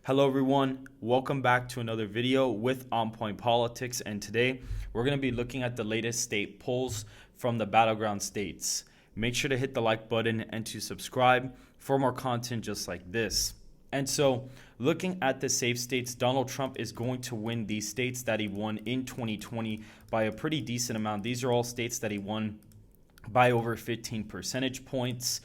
Hello everyone, welcome back to another video with On Point Politics, and today we're going to be looking at the latest state polls from the Battleground states. Make sure to hit the like button and to subscribe for more content just like this. And so, looking at the safe states, Donald Trump is going to win these states that he won in 2020 by a pretty decent amount. These are all states that he won by over 15 percentage points.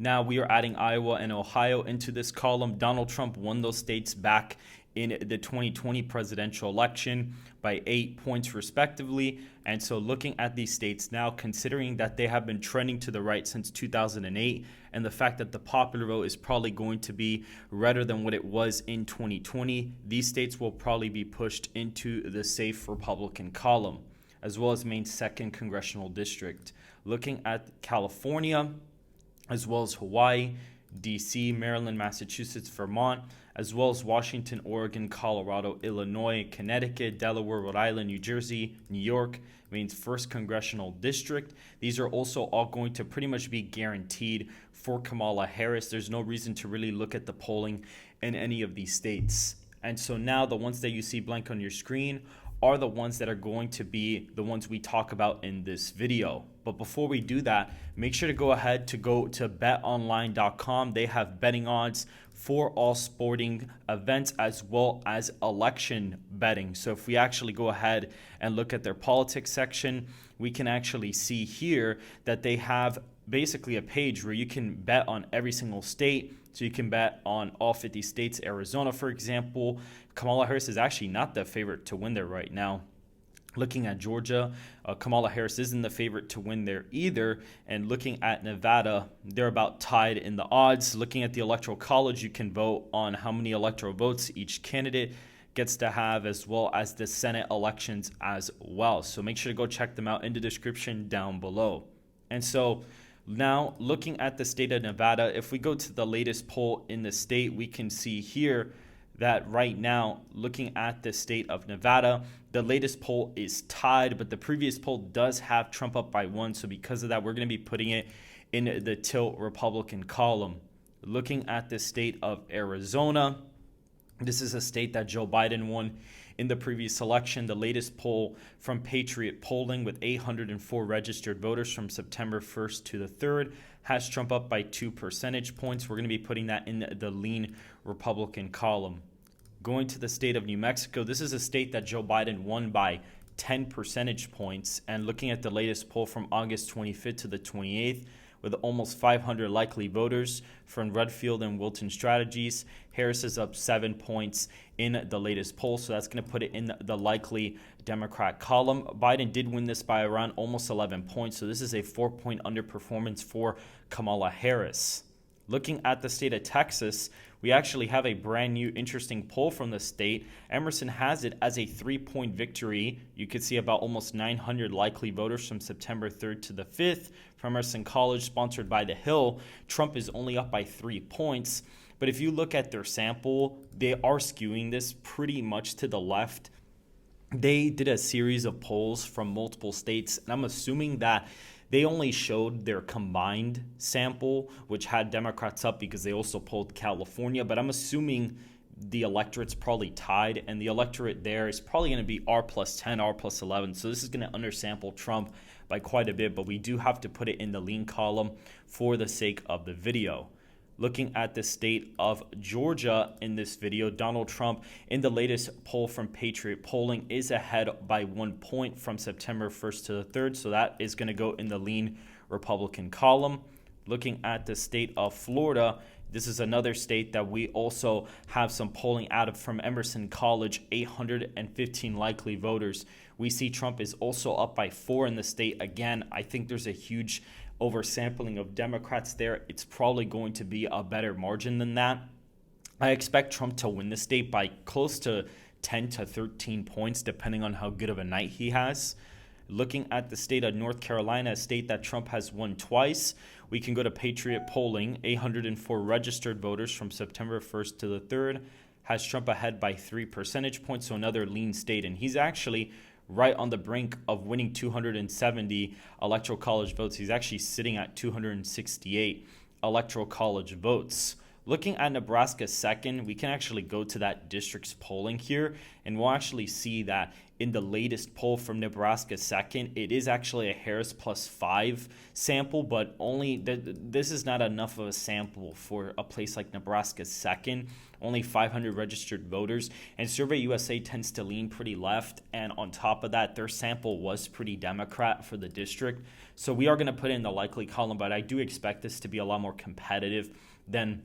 Now we are adding Iowa and Ohio into this column. Donald Trump won those states back in the 2020 presidential election by 8 points respectively. And so looking at these states now, considering that they have been trending to the right since 2008, and the fact that the popular vote is probably going to be redder than what it was in 2020, these states will probably be pushed into the safe Republican column, as well as Maine's 2nd congressional district. Looking at California, as well as Hawaii, D.C., Maryland, Massachusetts, Vermont, as well as Washington, Oregon, Colorado, Illinois, Connecticut, Delaware, Rhode Island, New Jersey, New York, Maine's 1st congressional district. These are also all going to pretty much be guaranteed for Kamala Harris. There's no reason to really look at the polling in any of these states. And so now the ones that you see blank on your screen are the ones that are going to be the ones we talk about in this video. But before we do that, make sure to go to betonline.com. They have betting odds for all sporting events as well as election betting. So if we actually go ahead and look at their politics section, we can actually see here that they have basically a page where you can bet on every single state. So you can bet on all 50 states. Arizona, for example, Kamala Harris is actually not the favorite to win there right now. Looking at Georgia, Kamala Harris isn't the favorite to win there either. And looking at Nevada, they're about tied in the odds. Looking at the Electoral College, you can vote on how many electoral votes each candidate gets to have, as well as the Senate elections as well. So make sure to go check them out in the description down below. And so now, looking at the state of Nevada, if we go to the latest poll in the state, we can see here that right now, looking at the state of Nevada, the latest poll is tied, but the previous poll does have Trump up by 1. So because of that, we're going to be putting it in the tilt Republican column. Looking at the state of Arizona, this is a state that Joe Biden won in the previous election. The latest poll from Patriot Polling, with 804 registered voters from September 1st to the 3rd, has Trump up by 2 percentage points. We're going to be putting that in the lean Republican column. Going to the state of New Mexico, this is a state that Joe Biden won by 10 percentage points. And looking at the latest poll from August 25th to the 28th, with almost 500 likely voters from Redfield and Wilton Strategies, Harris is up 7 points in the latest poll, so that's going to put it in the likely Democrat column. Biden did win this by around almost 11 points, so this is a 4-point underperformance for Kamala Harris. Looking at the state of Texas, we actually have a brand new interesting poll from the state. Emerson has it as a 3-point victory. You could see about almost 900 likely voters from September 3rd to the 5th from Emerson College, sponsored by The Hill. Trump is only up by 3 points. But if you look at their sample, they are skewing this pretty much to the left. They did a series of polls from multiple states, and I'm assuming that they only showed their combined sample, which had Democrats up because they also polled California. But I'm assuming the electorate's probably tied, and the electorate there is probably going to be R plus 10, R plus 11. So this is going to undersample Trump by quite a bit, but we do have to put it in the lean column for the sake of the video. Looking at the state of Georgia in this video, Donald Trump in the latest poll from Patriot Polling is ahead by 1 point from September 1st to the 3rd. So that is going to go in the lean Republican column. Looking at the state of Florida, this is another state that we also have some polling out of from Emerson College, 815 likely voters. We see Trump is also up by 4 in the state. Again, I think there's a huge oversampling of Democrats there. It's probably going to be a better margin than that. I expect Trump to win the state by close to 10 to 13 points, depending on how good of a night he has. Looking at the state of North Carolina, a state that Trump has won twice, we can go to Patriot Polling. 804 registered voters from September 1st to the 3rd has Trump ahead by 3 percentage points, so another lean state. And he's actually right on the brink of winning 270 electoral college votes. He's actually sitting at 268 electoral college votes. Looking at Nebraska second, we can actually go to that district's polling here, and we'll actually see that in the latest poll from Nebraska second, it is actually a Harris +5 sample, but only this is not enough of a sample for a place like Nebraska second. Only 500 registered voters, and Survey USA tends to lean pretty left, and on top of that, their sample was pretty Democrat for the district. So we are going to put in the likely column, but I do expect this to be a lot more competitive than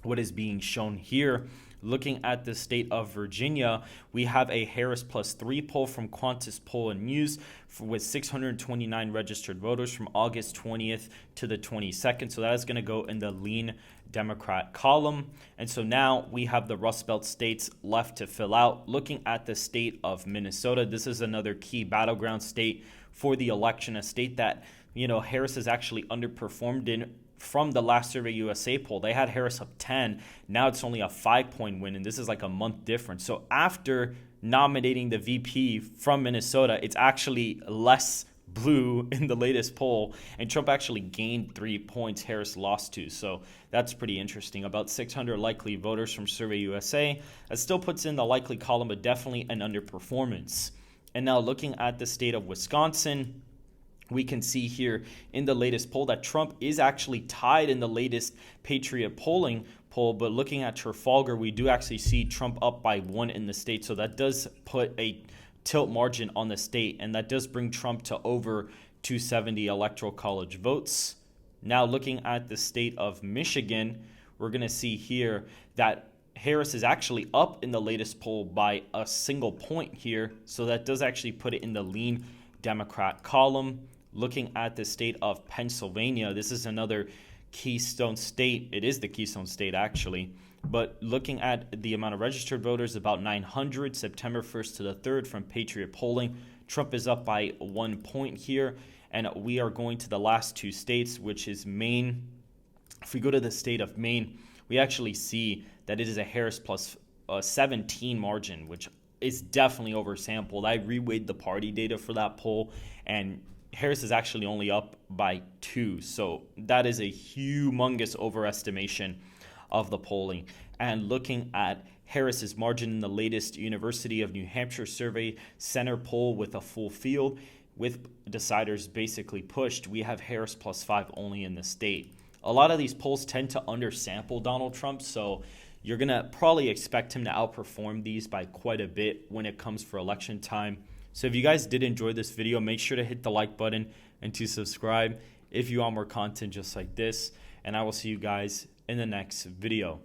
what is being shown here. Looking at the state of Virginia, we have a Harris +3 poll from Qantas Poll and News with 629 registered voters from August 20th to the 22nd. So that is going to go in the lean Democrat column. And so now we have the Rust Belt states left to fill out. Looking at the state of Minnesota, this is another key battleground state for the election, a state that, Harris has actually underperformed in. From the last Survey USA poll, they had Harris up 10. Now it's only a 5-point win, and this is like a month difference. So after nominating the VP from Minnesota, it's actually less blue in the latest poll, and Trump actually gained 3 points. Harris lost 2. So that's pretty interesting. About 600 likely voters from Survey USA. That still puts in the likely column, but definitely an underperformance. And now looking at the state of Wisconsin, we can see here in the latest poll that Trump is actually tied in the latest Patriot polling poll, but looking at Trafalgar, we do actually see Trump up by 1 in the state, so that does put a tilt margin on the state, and that does bring Trump to over 270 electoral college votes. Now looking at the state of Michigan, we're going to see here that Harris is actually up in the latest poll by a single point here, so that does actually put it in the lean Democrat column. Looking at the state of Pennsylvania, this is another Keystone state. It is the Keystone state, actually. But looking at the amount of registered voters, about 900, September 1st to the 3rd from Patriot Polling. Trump is up by 1 point here. And we are going to the last 2 states, which is Maine. If we go to the state of Maine, we actually see that it is a Harris +17 margin, which is definitely oversampled. I reweighed the party data for that poll, and Harris is actually only up by 2. So that is a humongous overestimation of the polling. And looking at Harris's margin in the latest University of New Hampshire Survey Center poll with a full field, with deciders basically pushed, we have Harris +5 only in the state. A lot of these polls tend to undersample Donald Trump, so you're going to probably expect him to outperform these by quite a bit when it comes for election time. So if you guys did enjoy this video, make sure to hit the like button and to subscribe if you want more content just like this. And I will see you guys in the next video.